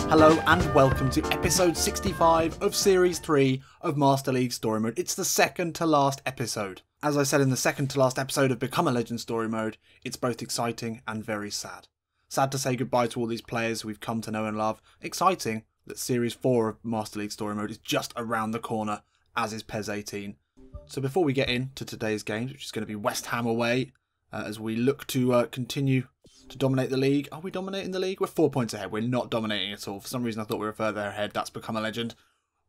Hello and welcome to episode 65 of series 3 of Master League Story Mode. It's the second to last episode. As I said in the second to last episode of Become a Legend Story Mode, it's both exciting and very sad. Sad to say goodbye to all these players we've come to know and love. Exciting that series 4 of Master League Story Mode is just around the corner, as is PES 18. So before we get into today's games, which is going to be West Ham away, as we look to continue to dominate the league. Are we dominating the league? We're 4 points ahead. We're not dominating at all. For some reason I thought we were further ahead. That's Become a Legend.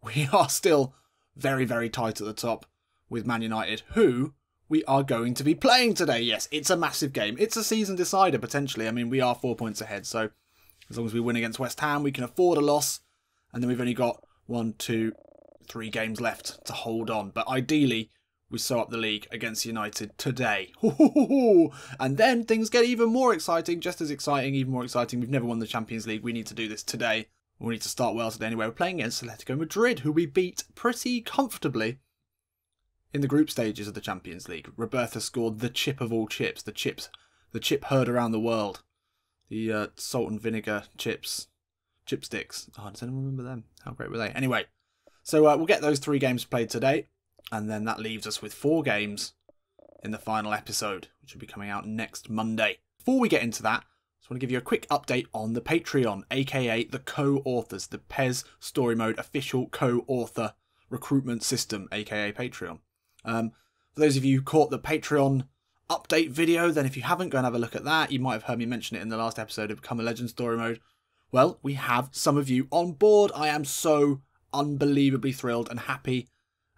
We are still very, very tight at the top with Man United, who we are going to be playing today. Yes, it's a massive game. It's a season decider, potentially. I mean, we are 4 points ahead, so as long as we win against West Ham, we can afford a loss. And then we've only got 1, 2, 3 games left to hold on. But ideally, we sew up the league against United today. And then things get even more exciting, just as exciting, even more exciting. We've never won the Champions League. We need to do this today. We need to start well today anyway. We're playing against Atletico Madrid, who we beat pretty comfortably in the group stages of the Champions League. Roberta scored the chip of all chips, the chip heard around the world. The salt and vinegar chips, chipsticks. Oh, does anyone remember them? How great were they? Anyway, so we'll get those 3 games played today. And then that leaves us with 4 games in the final episode, which will be coming out next Monday. Before we get into that, I just want to give you a quick update on the Patreon, aka the co-authors, the PES Story Mode official co-author recruitment system, aka Patreon. For those of you who caught the Patreon update video, then if you haven't, go and have a look at that. You might have heard me mention it in the last episode of Become a Legend Story Mode. Well, we have some of you on board. I am so unbelievably thrilled and happy.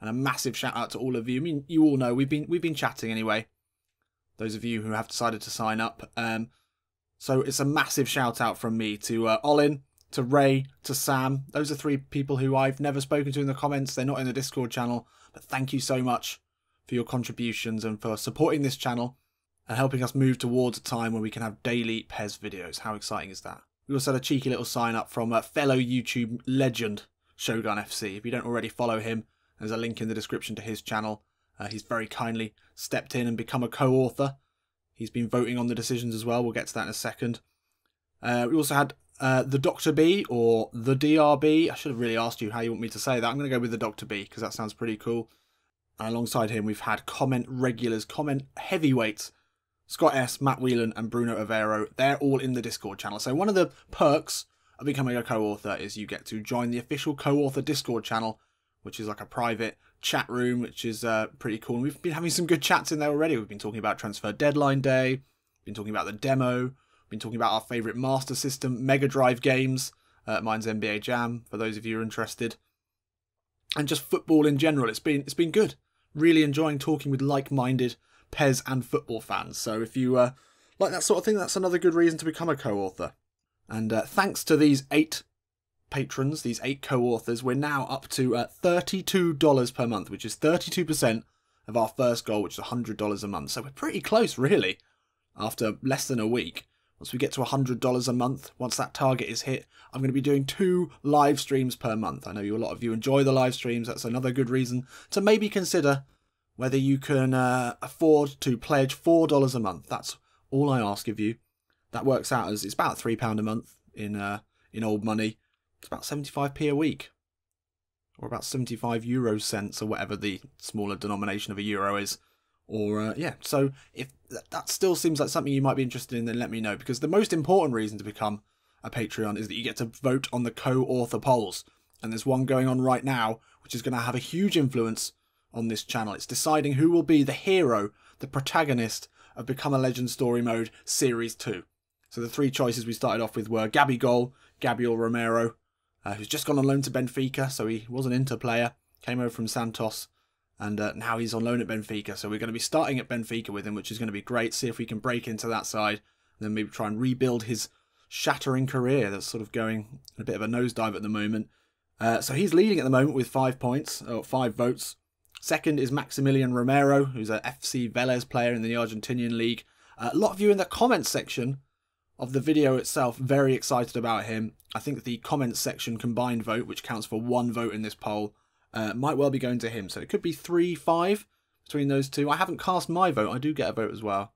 And a massive shout out to all of you. I mean, you all know we've been chatting anyway. Those of you who have decided to sign up. So it's a massive shout out from me to Olin, to Ray, to Sam. Those are 3 people who I've never spoken to in the comments. They're not in the Discord channel. But thank you so much for your contributions and for supporting this channel and helping us move towards a time where we can have daily PES videos. How exciting is that? We also had a cheeky little sign up from a fellow YouTube legend, Shogun FC. If you don't already follow him, there's a link in the description to his channel. He's very kindly stepped in and become a co-author. He's been voting on the decisions as well. We'll get to that in a second. We also had the Dr. B, or the DRB. I should have really asked you how you want me to say that. I'm going to go with the Dr. B, because that sounds pretty cool. And alongside him, we've had comment regulars, comment heavyweights, Scott S, Matt Whelan, and Bruno Avero. They're all in the Discord channel. So one of the perks of becoming a co-author is you get to join the official co-author Discord channel, which is like a private chat room, which is pretty cool. And we've been having some good chats in there already. We've been talking about transfer deadline day, been talking about the demo, been talking about our favourite Master System Mega Drive games. Mine's NBA Jam, for those of you who are interested. And just football in general. It's been good. Really enjoying talking with like-minded PES and football fans. So if you like that sort of thing, that's another good reason to become a co-author. And thanks to these 8 patrons, these 8 co-authors, we're now up to $32 per month, which is 32% of our first goal, which is $100 a month. So we're pretty close, really, after less than a week. Once we get to $100 a month, once that target is hit, I'm going to be doing 2 live streams per month. I know a lot of you enjoy the live streams. That's another good reason to maybe consider whether you can afford to pledge $4 a month. That's all I ask of you. That works out as, it's about £3 a month in old money. It's about 75p a week, or about 75 euro cents, or whatever the smaller denomination of a euro is. Or, yeah, so if that still seems like something you might be interested in, then let me know. Because the most important reason to become a Patreon is that you get to vote on the co-author polls. And there's one going on right now, which is going to have a huge influence on this channel. It's deciding who will be the hero, the protagonist of Become a Legend Story Mode Series 2. So the 3 choices we started off with were Gabigol, Gabriel Romero, who's just gone on loan to Benfica, so he was an Inter player, came over from Santos, and now he's on loan at Benfica. So we're going to be starting at Benfica with him, which is going to be great. See if we can break into that side, and then maybe try and rebuild his shattering career that's sort of going in a bit of a nosedive at the moment. So he's leading at the moment with 5 points, or 5 votes. Second is Maximilian Romero, who's a FC Vélez player in the Argentinian league. A lot of you in the comments section of the video itself, very excited about him. I think the comments section combined vote, which counts for 1 vote in this poll, might well be going to him. So it could be 3-5 between those 2. I haven't cast my vote. I do get a vote as well.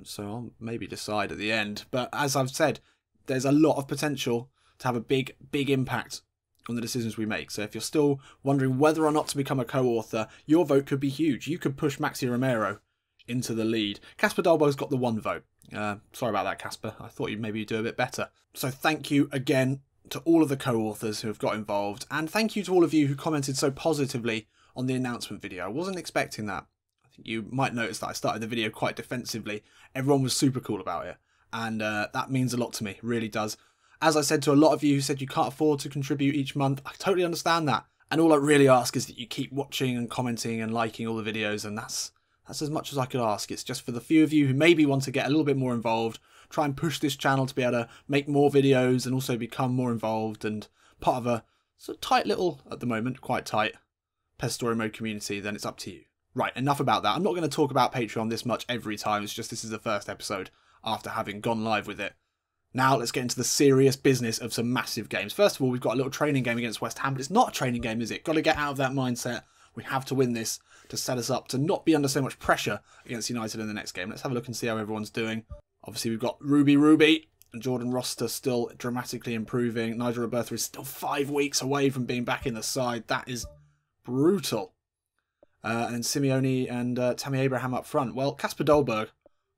So I'll maybe decide at the end. But as I've said, there's a lot of potential to have a big impact on the decisions we make. So if you're still wondering whether or not to become a co-author, your vote could be huge. You could push Maxi Romero into the lead. Casper Dolberg's got the 1 vote. Sorry about that, Casper. I thought you'd maybe do a bit better. So thank you again to all of the co-authors who have got involved, and thank you to all of you who commented so positively on the announcement video. I wasn't expecting that. I think you might notice that I started the video quite defensively. Everyone was super cool about it, and that means a lot to me, really does. As I said to a lot of you who said you can't afford to contribute each month, I totally understand that. And all I really ask is that you keep watching and commenting and liking all the videos, and that's as much as I could ask. It's just for the few of you who maybe want to get a little bit more involved, try and push this channel to be able to make more videos and also become more involved and part of a sort of tight little, at the moment, quite tight, PES Story Mode community, then it's up to you. Right, enough about that. I'm not going to talk about Patreon this much every time, it's just this is the first episode after having gone live with it. Now let's get into the serious business of some massive games. First of all, we've got a little training game against West Ham, but it's not a training game, is it? Got to get out of that mindset. We have to win this to set us up to not be under so much pressure against United in the next game. Let's have a look and see how everyone's doing. Obviously, we've got Ruby and Jordan Roster still dramatically improving. Nigel Roberta is still 5 weeks away from being back in the side. That is brutal. And Simeone and Tammy Abraham up front. Well, Casper Dolberg,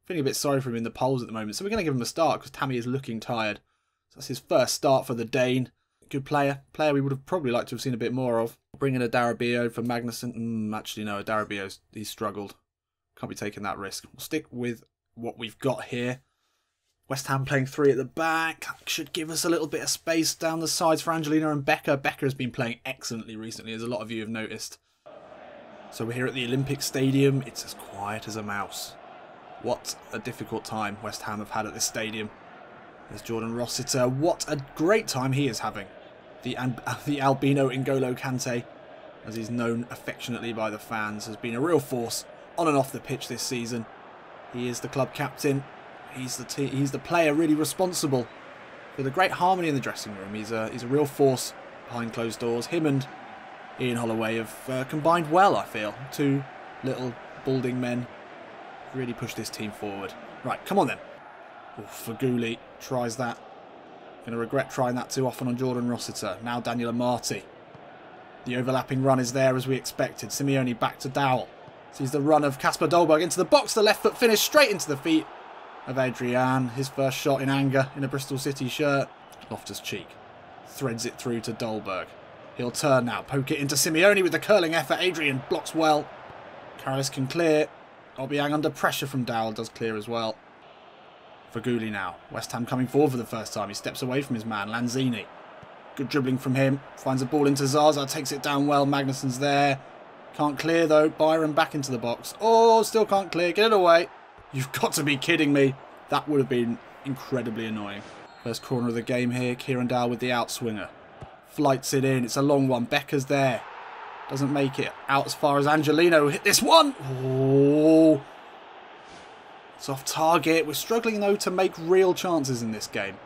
feeling a bit sorry for him in the polls at the moment, so we're going to give him a start because Tammy is looking tired. So that's his first start for the Dane. Good player we would have probably liked to have seen a bit more of. Bring in a Darabio for Magnussen. Actually, no, Darabio's he's struggled. Can't be taking that risk. We'll stick with what we've got here. West Ham playing 3 at the back. Should give us a little bit of space down the sides for Angelino and Becker. Becker has been playing excellently recently, as a lot of you have noticed. So we're here at the Olympic Stadium. It's as quiet as a mouse. What a difficult time West Ham have had at this stadium. There's Jordan Rossiter. What a great time he is having. The albino N'Golo Kante, as he's known affectionately by the fans, has been a real force on and off the pitch this season. He is the club captain. He's the player really responsible for the great harmony in the dressing room. He's a real force behind closed doors. Him and Ian Holloway have combined well, I feel. 2 little balding men really pushed this team forward. Right, come on then. Faguli tries that. Going to regret trying that too often on Jordan Rossiter. Now Daniel Amati. The overlapping run is there as we expected. Simeone back to Dowell. Sees the run of Casper Dolberg into the box. The left foot finish straight into the feet of Adrian. His first shot in anger in a Bristol City shirt. Loftus-Cheek threads it through to Dolberg. He'll turn now. Poke it into Simeone with the curling effort. Adrian blocks well. Karalis can clear. Obiang under pressure from Dowell does clear as well. Faguli now. West Ham coming forward for the first time. He steps away from his man, Lanzini. Good dribbling from him. Finds a ball into Zaza. Takes it down well. Magnussen's there. Can't clear though. Byron back into the box. Oh, still can't clear. Get it away. You've got to be kidding me. That would have been incredibly annoying. First corner of the game here. Kieran Dowell with the outswinger. Flights it in. It's a long one. Becker's there. Doesn't make it out as far as Angelino. Hit this one. Oh. It's off target. We're struggling, though, to make real chances in this game.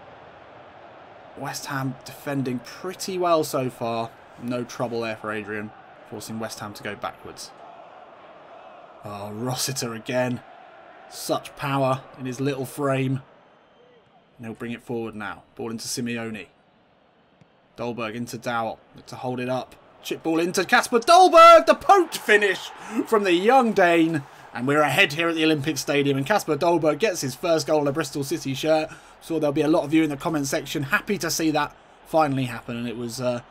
West Ham defending pretty well so far. No trouble there for Adrian, forcing West Ham to go backwards. Oh, Rossiter again. Such power in his little frame. And he'll bring it forward now. Ball into Simeone. Dolberg into Dowell. To hold it up. Chip ball into Casper Dolberg. The poked finish from the young Dane. And we're ahead here at the Olympic Stadium, and Casper Dolberg gets his first goal in a Bristol City shirt. So there'll be a lot of you in the comment section happy to see that finally happen. And it was a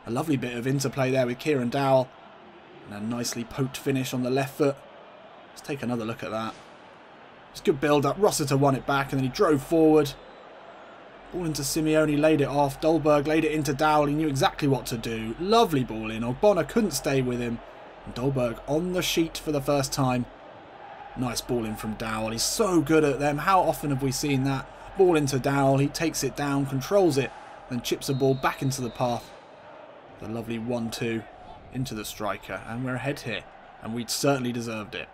lovely bit of interplay there with Kieran Dowell. And a nicely poked finish on the left foot. Let's take another look at that. It's good build-up. Rossiter won it back, and then he drove forward. Ball into Simeone, laid it off. Dolberg laid it into Dowell. He knew exactly what to do. Lovely ball in. Ogbonna couldn't stay with him. And Dolberg on the sheet for the first time. Nice ball in from Dowell. He's so good at them. How often have we seen that? Ball into Dowell. He takes it down, controls it, then chips a ball back into the path. The lovely 1-2 into the striker. And we're ahead here. And we certainly deserved it.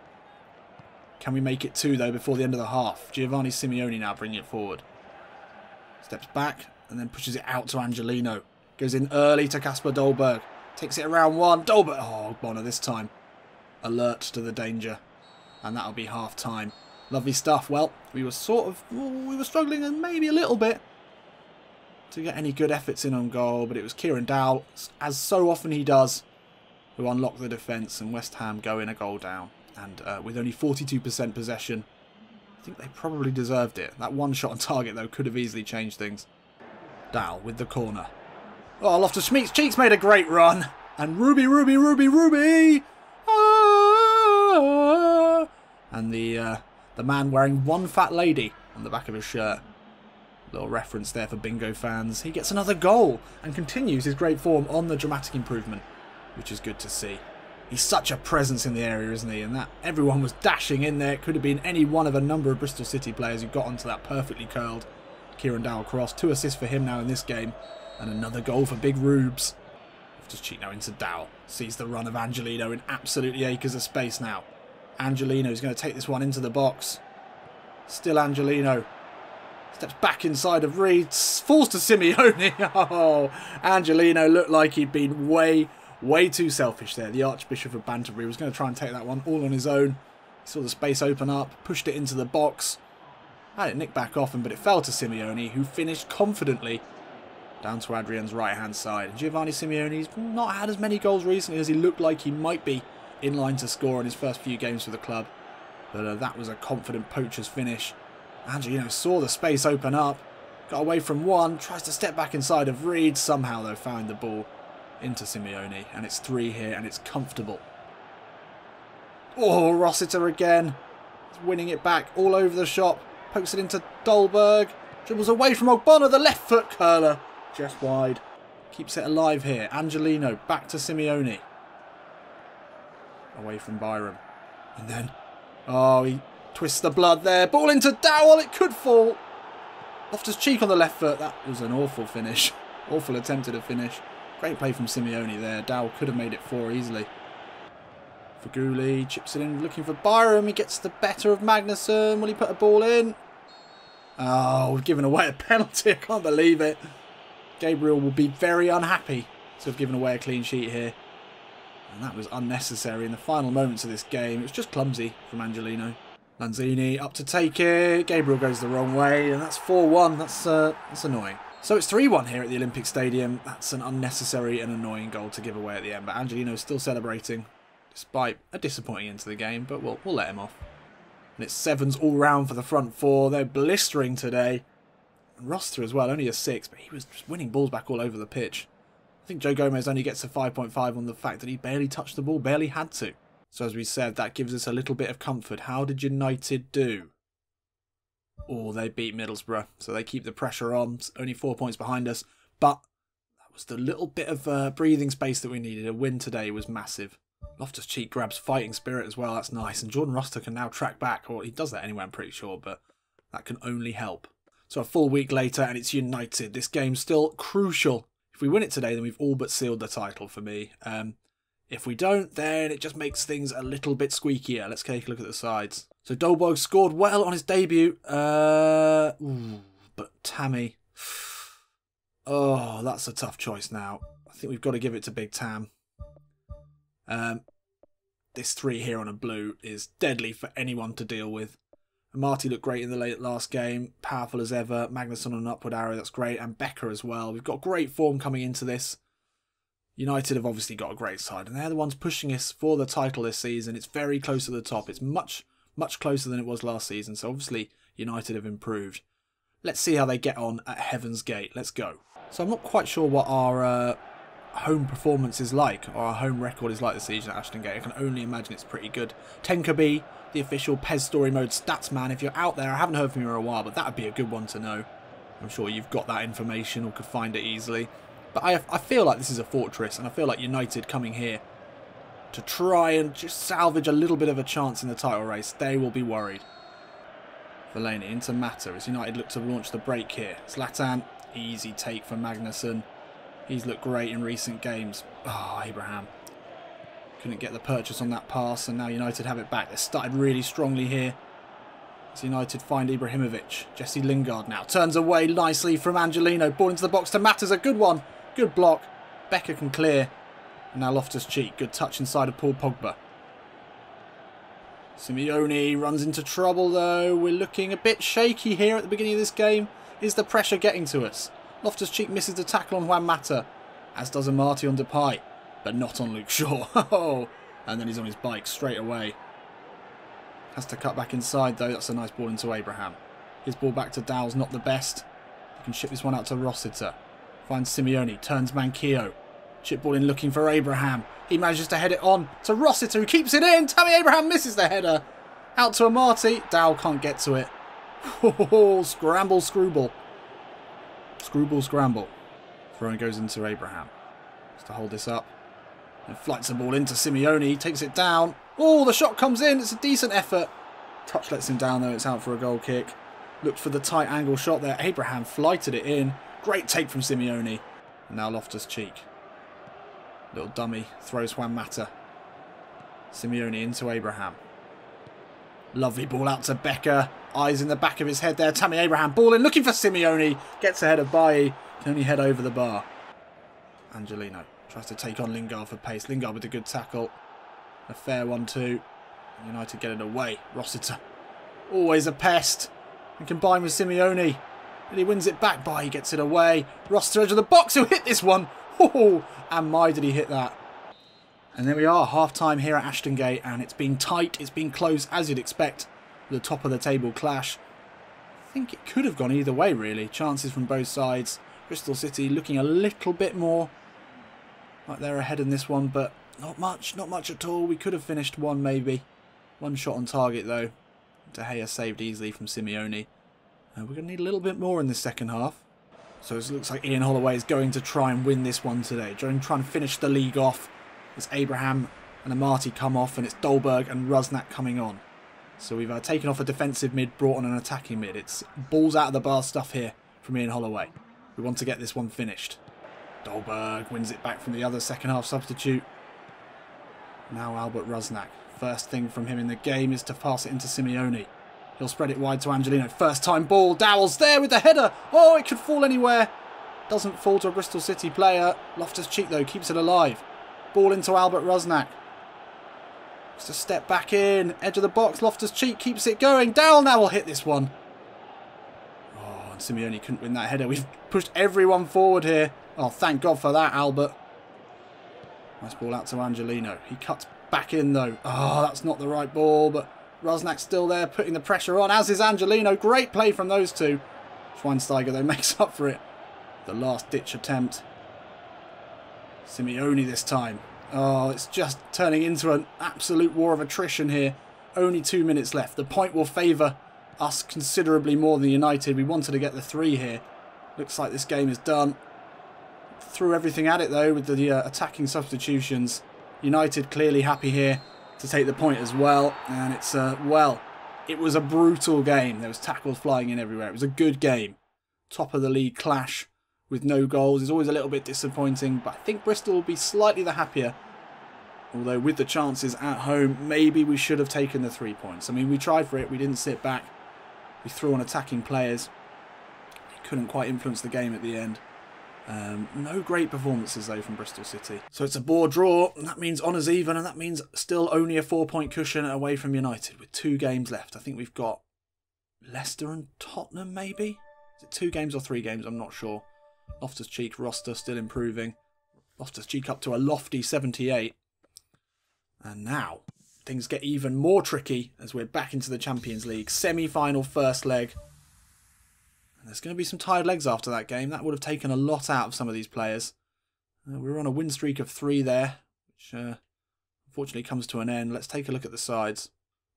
Can we make it 2, though, before the end of the half? Giovanni Simeone now bringing it forward. Steps back and then pushes it out to Angelino. Goes in early to Casper Dolberg. Takes it around 1. Dolberg. Oh, Bonner this time. Alert to the danger. And that'll be half time. Lovely stuff. Well, we were struggling and maybe a little bit to get any good efforts in on goal, but it was Kieran Dowell, as so often he does, who unlocked the defence, and West Ham go in a goal down. And with only 42% possession, I think they probably deserved it. That one shot on target, though, could have easily changed things. Dowell with the corner. Oh, Loftus-Cheek's made a great run. And Ruby! Ah! And the man wearing one fat lady on the back of his shirt. Little reference there for bingo fans. He gets another goal and continues his great form on the dramatic improvement, which is good to see. He's such a presence in the area, isn't he? And that everyone was dashing in there. It could have been any one of a number of Bristol City players who got onto that perfectly curled Kieran Dowell cross. 2 assists for him now in this game. And another goal for Big Rubes. Loftus-Cheek now into Dowell. Sees the run of Angelino in absolutely acres of space now. Angelino's going to take this one into the box. Still Angelino. Steps back inside of Reed. Falls to Simeone. Oh, Angelino looked like he'd been way too selfish there. The Archbishop of Banterbury was going to try and take that one all on his own. He saw the space open up, pushed it into the box. Had it nicked back off him, but it fell to Simeone, who finished confidently down to Adrian's right-hand side. And Giovanni Simeone's not had as many goals recently as he looked like he might be in line to score in his first few games for the club. But that was a confident poacher's finish. Angelino saw the space open up, got away from one, tries to step back inside of Reed. Somehow, though, found the ball into Simeone, and it's 3 here, and it's comfortable. Oh, Rossiter again. He's winning it back all over the shop. Pokes it into Dolberg. Dribbles away from Ogbonna, the left foot curler. Just wide. Keeps it alive here. Angelino back to Simeone. Away from Byram. And then, oh, he twists the blood there. Ball into Dowell. It could fall. Loftus-Cheek on the left foot. That was an awful finish. Awful attempt at a finish. Great play from Simeone there. Dowell could have made it 4 easily. Faguli chips it in, looking for Byram. He gets the better of Magnusson. Will he put a ball in? Oh, we've given away a penalty. I can't believe it. Gabriel will be very unhappy to have given away a clean sheet here. And that was unnecessary in the final moments of this game. It was just clumsy from Angelino. Lanzini up to take it. Gabriel goes the wrong way, and that's 4-1. That's annoying. So it's 3-1 here at the Olympic Stadium. That's an unnecessary and annoying goal to give away at the end. But Angelino's still celebrating, despite a disappointing end to the game. But we'll let him off. And it's 7s all round for the front 4. They're blistering today. And Roster as well, only a 6, but he was just winning balls back all over the pitch. I think Joe Gomez only gets a 5.5 on the fact that he barely touched the ball, barely had to. So as we said, that gives us a little bit of comfort. How did United do? Oh, they beat Middlesbrough, so they keep the pressure on. Only 4 points behind us, but that was the little bit of breathing space that we needed. A win today was massive. Loftus-Cheek grabs fighting spirit as well, that's nice. And Jordan Roster can now track back, or he does that anyway, I'm pretty sure, but that can only help. So a full week later, and it's United. This game's still crucial. If we win it today, then we've all but sealed the title for me. If we don't, then it just makes things a little bit squeakier. Let's take a look at the sides. So Dolberg scored well on his debut. But Tammy. Oh, that's a tough choice now. I think we've got to give it to Big Tam. This 3 here on a blue is deadly for anyone to deal with. And Marty looked great in the last game. Powerful as ever. Magnusson on an upward arrow, that's great. And Becker as well. We've got great form coming into this. United have obviously got a great side, and they're the ones pushing us for the title this season. It's very close to the top. It's much closer than it was last season, so obviously United have improved. Let's see how they get on at Heaven's Gate. Let's go. So I'm not quite sure what our home performance is like, or our home record is like this season at Ashton Gate. I can only imagine it's pretty good. Tenkaby, the official PES Story Mode stats man. If you're out there, I haven't heard from you in a while, but that would be a good one to know. I'm sure you've got that information or could find it easily. But I feel like this is a fortress, and I feel like United coming here to try and just salvage a little bit of a chance in the title race, they will be worried. Fellaini into Mata as United look to launch the break here. Zlatan, easy take for Magnusson. He's looked great in recent games. Oh, Abraham. Couldn't get the purchase on that pass, and now United have it back. They started really strongly here. As United find Ibrahimovic. Jesse Lingard now turns away nicely from Angelino. Ball into the box to Mata's a good one. Good block. Becker can clear. And now Loftus-Cheek. Good touch inside of Paul Pogba. Simeone runs into trouble though. We're looking a bit shaky here at the beginning of this game. Is the pressure getting to us? Loftus-Cheek misses the tackle on Juan Mata, as does Amati on Depay, but not on Luke Shaw. And then he's on his bike straight away. Has to cut back inside though. That's a nice ball into Abraham. His ball back to Dow's not the best. He can ship this one out to Rossiter. Finds Simeone, turns Manquillo. Chip ball in looking for Abraham. He manages to head it on to Rossiter, who keeps it in. Tammy Abraham misses the header. Out to Amati. Dow can't get to it. Scramble, Screwball. Screwball, scramble. Throw goes into Abraham. Has to hold this up. And flights the ball into Simeone. Takes it down. Oh, the shot comes in. It's a decent effort. Touch lets him down though. It's out for a goal kick. Looked for the tight angle shot there. Abraham flighted it in. Great take from Simeone. And now Loftus-Cheek. Little dummy. Throws Juan Mata. Simeone into Abraham. Lovely ball out to Becker. Eyes in the back of his head there. Tammy Abraham ball in. Looking for Simeone. Gets ahead of Bailly. Can only head over the bar. Angelino tries to take on Lingard for pace. Lingard with a good tackle. A fair one too. United get it away. Rossiter. Always a pest. And combined with Simeone. And he wins it back. Bailly gets it away. Rossiter edge of the box. Who hit this one? Oh, and my did he hit that. And there we are. Half time here at Ashton Gate. And it's been tight. It's been close as you'd expect. The top of the table clash. I think it could have gone either way really. Chances from both sides. Bristol City looking a little bit more like they're ahead in this one, but not much at all. We could have finished one maybe. One shot on target though. De Gea saved easily from Simeone. We're going to need a little bit more in this second half. So it looks like Ian Holloway is going to try and win this one today. Trying to finish the league off. It's Abraham and Amati come off, and it's Dolberg and Rusnak coming on. So we've taken off a defensive mid, brought on an attacking mid. It's balls out of the bar stuff here from Ian Holloway. We want to get this one finished. Dolberg wins it back from the other second half substitute. Now Albert Rusnak. First thing from him in the game is to pass it into Simeone. He'll spread it wide to Angelino. First time ball. Dowell's there with the header. Oh, it could fall anywhere. Doesn't fall to a Bristol City player. Loftus-Cheek though keeps it alive. Ball into Albert Rusnak. Just a step back in. Edge of the box. Loftus-Cheek keeps it going. Dowell now will hit this one. Oh, and Simeone couldn't win that header. We've pushed everyone forward here. Oh, thank God for that, Albert. Nice ball out to Angelino. He cuts back in though. Oh, that's not the right ball, but Rusnak's still there putting the pressure on, as is Angelino. Great play from those two. Schweinsteiger though makes up for it. The last ditch attempt. Simeone this time. Oh, it's just turning into an absolute war of attrition here. Only 2 minutes left. The point will favour us considerably more than United. We wanted to get the 3 here. Looks like this game is done. Threw everything at it though with the attacking substitutions. United clearly happy here to take the point as well. And it's, well, it was a brutal game. There was tackles flying in everywhere. It was a good game. Top of the league clash with no goals is always a little bit disappointing. But I think Bristol will be slightly the happier. Although with the chances at home, maybe we should have taken the 3 points. I mean, we tried for it. We didn't sit back. We threw on attacking players. They couldn't quite influence the game at the end. No great performances though from Bristol City. So it's a bore draw, and that means honours even, and that means still only a 4-point cushion away from United with 2 games left. I think we've got Leicester and Tottenham maybe? Is it 2 games or 3 games? I'm not sure. Loftus-Cheek roster still improving. Loftus-Cheek up to a lofty 78. And now things get even more tricky as we're back into the Champions League. Semi-final first leg. And there's going to be some tired legs after that game. That would have taken a lot out of some of these players. We were on a win streak of 3 there, which unfortunately comes to an end. Let's take a look at the sides.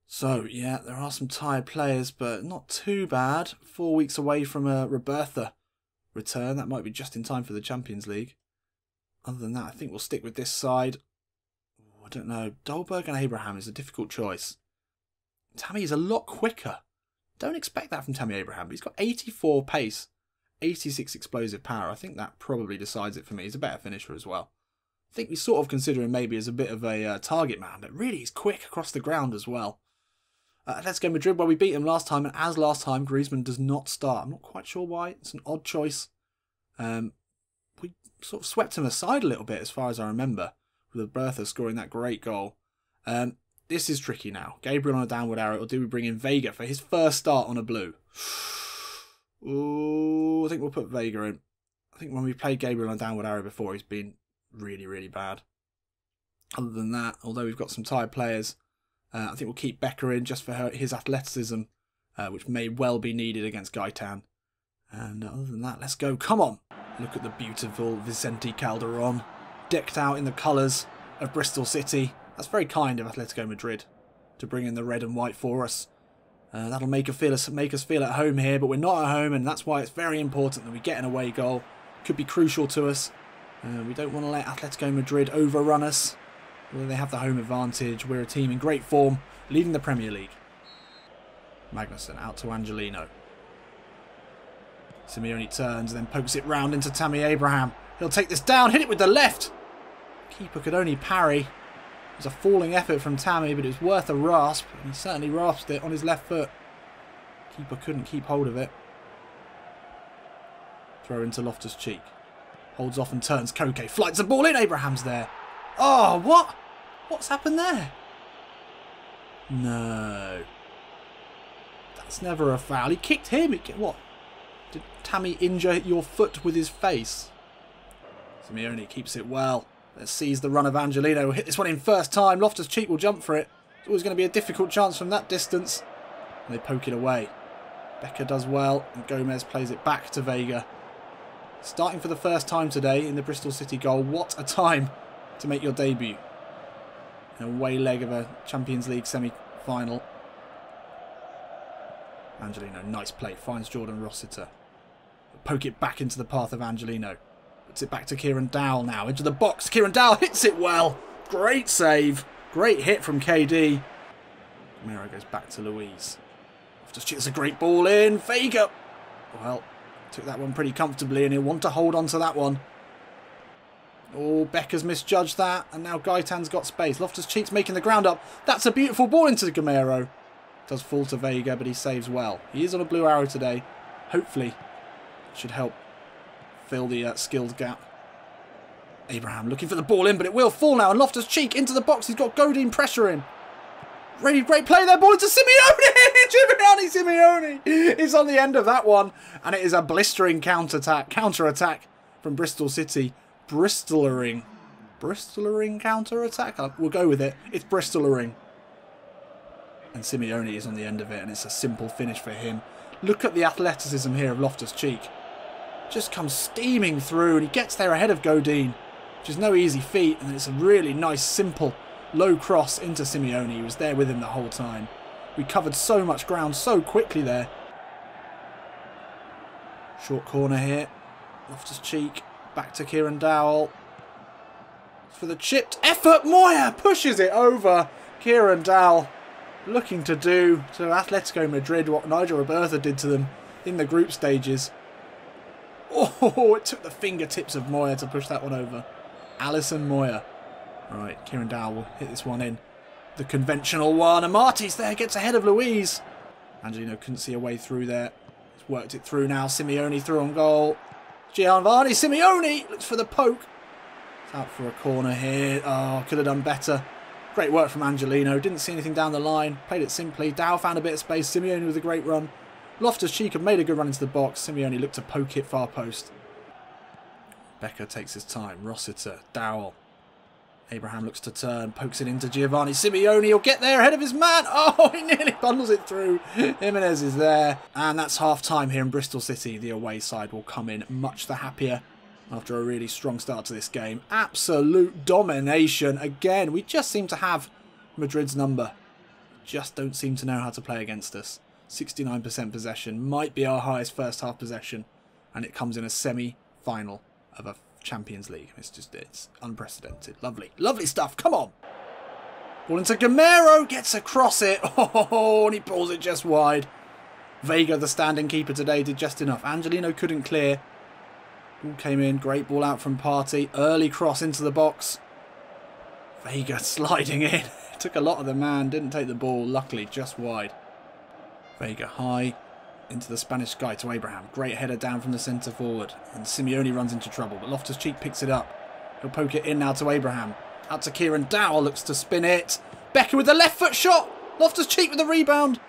So, yeah, there are some tired players, but not too bad. 4 weeks away from a Robertha return. That might be just in time for the Champions League. Other than that, I think we'll stick with this side. I don't know. Dolberg and Abraham is a difficult choice. Tammy is a lot quicker. Don't expect that from Tammy Abraham, but he's got 84 pace, 86 explosive power. I think that probably decides it for me. He's a better finisher as well. I think we sort of consider him maybe as a bit of a target man, but really he's quick across the ground as well. Let's go Madrid, where we beat him last time, and as last time, Griezmann does not start. I'm not quite sure why. It's an odd choice. We sort of swept him aside a little bit as far as I remember, with Bertha scoring that great goal. This is tricky now. Gabriel on a downward arrow, or do we bring in Vega for his first start on a blue? Ooh, I think we'll put Vega in. I think when we played Gabriel on downward arrow before, he's been really, really bad. Other than that, although we've got some tired players, I think we'll keep Becker in just for his athleticism, which may well be needed against Gaitan. And other than that, let's go. Come on. Look at the beautiful Vicente Calderon, decked out in the colours of Bristol City. That's very kind of Atletico Madrid to bring in the red and white for us. That'll make us feel at home here, but we're not at home, and that's why it's very important that we get an away goal. Could be crucial to us. We don't want to let Atletico Madrid overrun us. Although they have the home advantage, we're a team in great form, leading the Premier League. Magnussen out to Angelino. Simeone turns, then pokes it round into Tammy Abraham. He'll take this down, hit it with the left. Keeper could only parry. It was a falling effort from Tammy, but it was worth a rasp. And he certainly rasped it on his left foot. Keeper couldn't keep hold of it. Throw into Loftus-Cheek. Holds off and turns. Koke flights the ball in. Abraham's there. Oh, what? What's happened there? No. That's never a foul. He kicked him. What? Did Tammy injure your foot with his face? Simeone keeps it well. Let's seize the run of Angelino. We'll hit this one in first time. Loftus-Cheek will jump for it. It's always going to be a difficult chance from that distance. And they poke it away. Becker does well. And Gomez plays it back to Vega. Starting for the first time today in the Bristol City goal. What a time to make your debut. In a away leg of a Champions League semi-final. Angelino, nice play. Finds Jordan Rossiter. Poke it back into the path of Angelino. Puts it back to Kieran Dowell now. Into the box. Kieran Dowell hits it well. Great save. Great hit from KD. Mero goes back to Luiz. Just shoots a great ball in. Vega. Well, took that one pretty comfortably and he'll want to hold on to that one. Oh, Becker's misjudged that. And now Gaitan's got space. Loftus-Cheek's making the ground up. That's a beautiful ball into Gamero. Does fall to Vega, but he saves well. He is on a blue arrow today. Hopefully, should help fill the skills gap. Abraham looking for the ball in, but it will fall now. And Loftus-Cheek into the box. He's got Godin pressuring. Really great play there. Ball into Simeone. Simeone is on the end of that one. And it is a blistering counter-attack from Bristol City. Bristolering counter-attack? We'll go with it. It's Bristolering. And Simeone is on the end of it, and it's a simple finish for him. Look at the athleticism here of Loftus-Cheek. Just comes steaming through, and he gets there ahead of Godin, which is no easy feat, and it's a really nice, simple, low cross into Simeone. He was there with him the whole time. We covered so much ground so quickly there. Short corner here. Loftus-Cheek, back to Kieran Dowell. For the chipped effort, Moya pushes it over. Kieran Dowell looking to do to Atletico Madrid what Nigel Roberta did to them in the group stages. Oh, it took the fingertips of Moya to push that one over. Alisson Moya. Right, Kieran Dowell will hit this one in. The conventional one. Amatis there gets ahead of Luiz. Angelino couldn't see a way through there. He's worked it through now. Simeone through on goal. Giovanni Simeone looks for the poke. It's out for a corner here. Oh, could have done better. Great work from Angelino. Didn't see anything down the line. Played it simply. Dow found a bit of space. Simeone with a great run. Loftus-Cheek had made a good run into the box. Simeone looked to poke it far post. Becker takes his time. Rossiter. Dowell. Abraham looks to turn. Pokes it into Giovanni Simeone. He'll get there ahead of his man. Oh, he nearly bundles it through. Jimenez is there. And that's half time here in Bristol City. The away side will come in much the happier after a really strong start to this game. Absolute domination. Again, we just seem to have Madrid's number. Just don't seem to know how to play against us. 69% possession. Might be our highest first half possession. And it comes in a semi-final of a Champions League. It's unprecedented. Lovely. Lovely stuff. Come on. Ball into Gamero. Gets across it. Oh, and he pulls it just wide. Vega, the standing keeper today, did just enough. Angelino couldn't clear. Ball came in. Great ball out from Partey. Early cross into the box. Vega sliding in. Took a lot of the man. Didn't take the ball. Luckily, just wide. Vega high. Into the Spanish guy to Abraham. Great header down from the centre forward. And Simeone runs into trouble. But Loftus-Cheek picks it up. He'll poke it in now to Abraham. Out to Kieran Dowell. Looks to spin it. Becker with the left foot shot. Loftus-Cheek with the rebound.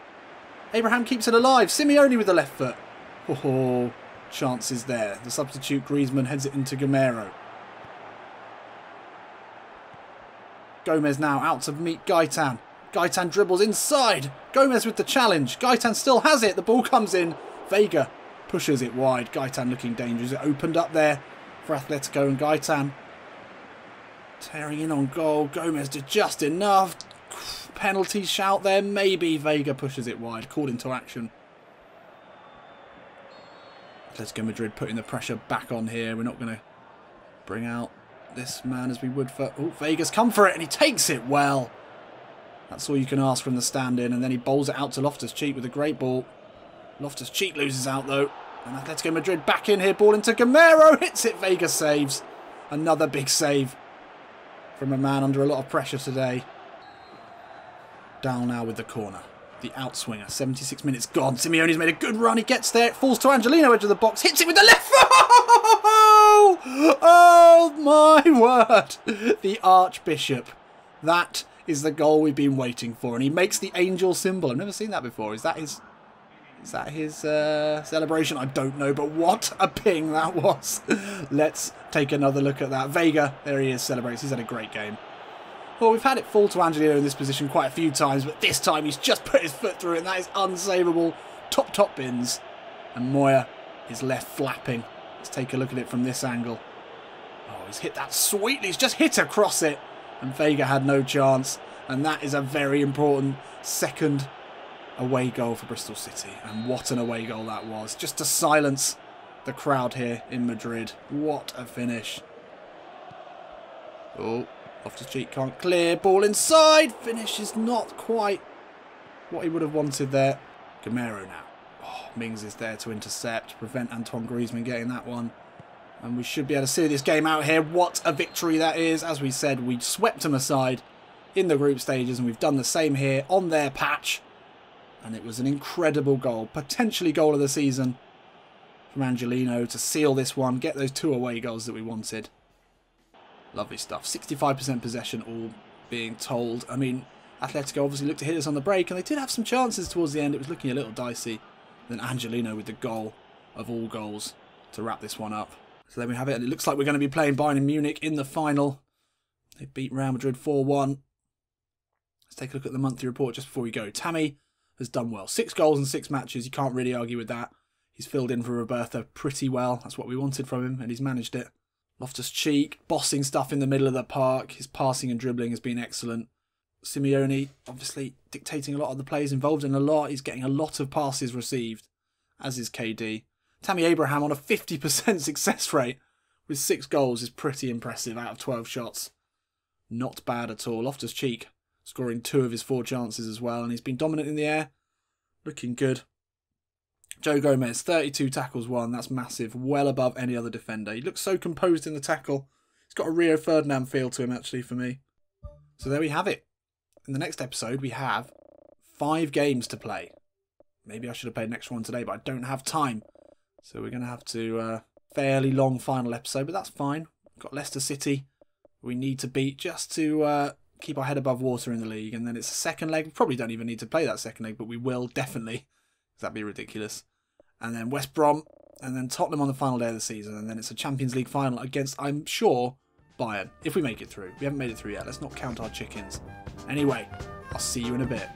Abraham keeps it alive. Simeone with the left foot. Oh, chances there. The substitute Griezmann heads it into Gamero. Gomez now out to meet Gaitan. Gaitan dribbles inside. Gomez with the challenge. Gaitan still has it. The ball comes in. Vega pushes it wide. Gaitan looking dangerous. It opened up there for Atletico, and Gaitan tearing in on goal. Gomez did just enough. Penalty shout there. Maybe. Vega pushes it wide. Called into action. Atletico Madrid putting the pressure back on here. We're not going to bring out this man as we would for... Oh, Vega's come for it and he takes it well. That's all you can ask from the stand-in. And then he bowls it out to Loftus-Cheek with a great ball. Loftus-Cheek loses out though. And Atletico Madrid back in here. Ball into Gamero. Hits it. Vega saves. Another big save from a man under a lot of pressure today. Down now with the corner. The outswinger. 76 minutes gone. Simeone's made a good run. He gets there. It falls to Angelino, edge of the box. Hits it with the left foot. Oh my word. The Archbishop. That is the goal we've been waiting for. And he makes the angel symbol. I've never seen that before. Is that his celebration? I don't know. But what a ping that was. Let's take another look at that. Vega, there he is, celebrates. He's had a great game. Well, we've had it fall to Angelino in this position quite a few times, but this time he's just put his foot through it, and that is unsavable. Top bins. And Moya is left flapping. Let's take a look at it from this angle. Oh, he's hit that sweetly. He's just hit across it. And Vega had no chance. And that is a very important second away goal for Bristol City. And what an away goal that was. Just to silence the crowd here in Madrid. What a finish. Oh. Loftus-Cheek can't clear. Ball inside. Finish is not quite what he would have wanted there. Gamero now. Oh, Mings is there to intercept. Prevent Antoine Griezmann getting that one. And we should be able to see this game out here. What a victory that is. As we said, we swept them aside in the group stages. And we've done the same here on their patch. And it was an incredible goal. Potentially goal of the season from Angelino to seal this one. Get those 2 away goals that we wanted. Lovely stuff. 65% possession, all being told. I mean, Atletico obviously looked to hit us on the break, and they did have some chances towards the end. It was looking a little dicey. Then Angelino with the goal of all goals to wrap this one up. So there we have it, and it looks like we're going to be playing Bayern Munich in the final. They beat Real Madrid 4-1. Let's take a look at the monthly report just before we go. Tammy has done well. 6 goals in 6 matches. You can't really argue with that. He's filled in for Roberto pretty well. That's what we wanted from him, and he's managed it. Loftus-Cheek, bossing stuff in the middle of the park. His passing and dribbling has been excellent. Simeone, obviously dictating a lot of the plays, involved in a lot. He's getting a lot of passes received, as is KD. Tammy Abraham on a 50% success rate with 6 goals is pretty impressive out of 12 shots. Not bad at all. Loftus-Cheek scoring 2 of his 4 chances as well, and he's been dominant in the air. Looking good. Joe Gomez, 32 tackles won. That's massive. Well above any other defender. He looks so composed in the tackle. He's got a Rio Ferdinand feel to him, actually, for me. So there we have it. In the next episode, we have 5 games to play. Maybe I should have played an extra one today, but I don't have time. So we're going to have to... fairly long final episode, but that's fine. We've got Leicester City we need to beat just to keep our head above water in the league. And then it's a second leg. We probably don't even need to play that second leg, but we will definitely. That'd be ridiculous. And then West Brom, and then Tottenham on the final day of the season. And then it's a Champions League final against, I'm sure, Bayern, if we make it through. We haven't made it through yet. Let's not count our chickens. Anyway, I'll see you in a bit.